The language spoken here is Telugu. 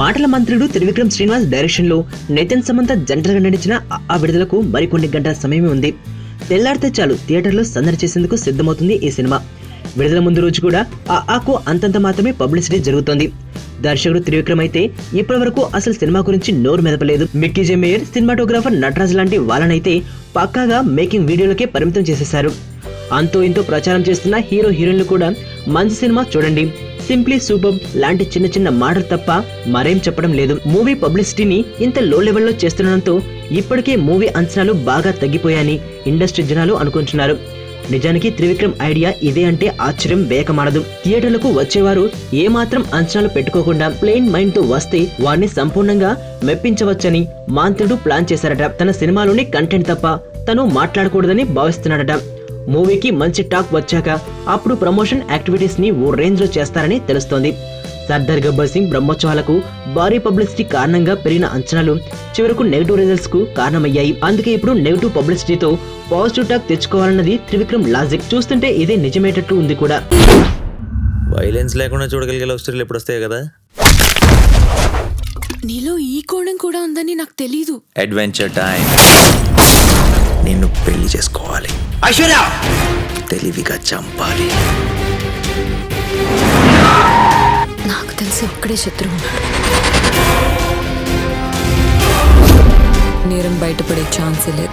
మాటల మంత్రుడు త్రివిక్రమ్ శ్రీనివాస్ డైరెక్షన్ లో నితిన్ సమంత జంటగా నడిచిన ఆ విడుదలకు మరికొన్ని గంటల సమయమే ఉంది. తెల్లారితే చాలు థియేటర్లో సందడి చేసేందుకు సిద్ధమవుతుంది ఈ సినిమా. విడుదల ముందు రోజు కూడా ఆకు అంతంత మాత్రమే పబ్లిసిటీ జరుగుతోంది. దర్శకుడు త్రివిక్రమ్ అయితే ఇప్పటి వరకు అసలు సినిమా గురించి నోరు మెదపలేదు. మిక్కీ జే మేయర్, సినిమాటోగ్రాఫర్ నటరాజ్ లాంటి వాళ్ళనైతే పక్కాగా మేకింగ్ వీడియోలకే పరిమితం చేసేశారు. అంతో ఇంతో ప్రచారం చేస్తున్న హీరో హీరోయిన్లు కూడా మంచి సినిమా చూడండి, సింప్లీ సూపర్ లాంటి చిన్న చిన్న మాటలు తప్ప మరేం చెప్పడం లేదు. మూవీ పబ్లిసిటీని ఇంత లో లెవెల్లో చేస్తుండడంతో ఇప్పటికే మూవీ అంచనాలు బాగా తగ్గిపోయాయని ఇండస్ట్రీ జనాలు అనుకుంటున్నారు. నిజానికి త్రివిక్రమ్ ఐడియా ఇదే అంటే ఆశ్చర్యం వేయకమానదు. థియేటర్లకు వచ్చేవారు ఏమాత్రం అంచనాలు పెట్టుకోకుండా ప్లెయిన్ మైండ్ తో వస్తే వారిని సంపూర్ణంగా మెప్పించవచ్చని మాంత్రుడు ప్లాన్ చేశారట. తన సినిమాలోని కంటెంట్ తప్ప తను మాట్లాడకూడదని భావిస్తున్నాడట. మూవీకి మంచి టాక్ వచ్చాక అప్పుడు ప్రమోషన్ యాక్టివిటీస్ ని ఓ రేంజ్ లో చేస్తారని తెలుస్తోంది. సర్దార్ గబ్బర్ సింగ్ బ్రహ్మోత్సవాలకు భారీ పబ్లిసిటీ కారణంగా పెరిగిన అంచనాలు చివరకు నెగిటివ్ రిజల్ట్స్ కు కారణమయ్యాయి. అందుకే ఇప్పుడు నెగిటివ్ పబ్లిసిటీతో పాజిటివ్ టాక్ తెచ్చుకోవాలన్నది త్రివిక్రమ్ లాజిక్. చూస్తుంటే ఇదే నిజమేటట్టు ఉంది కూడా. వైలెన్స్ లేకుండా చూడగలిగే లవ్ స్టోరీలు ఎప్పుడు వస్తాయి కదా. నీలో ఈ కోణం కూడా ఉందని నాకు తెలీదు. Adventure time. నిన్ను పెళ్లి చేసుకోవాలి, ఐశ్వర్య తెలివిగా చంపాలి. నాకు తెలిసి ఒక్కడే శత్రువు ఉన్నాడు. నేరం బయటపడే ఛాన్సే లేదు.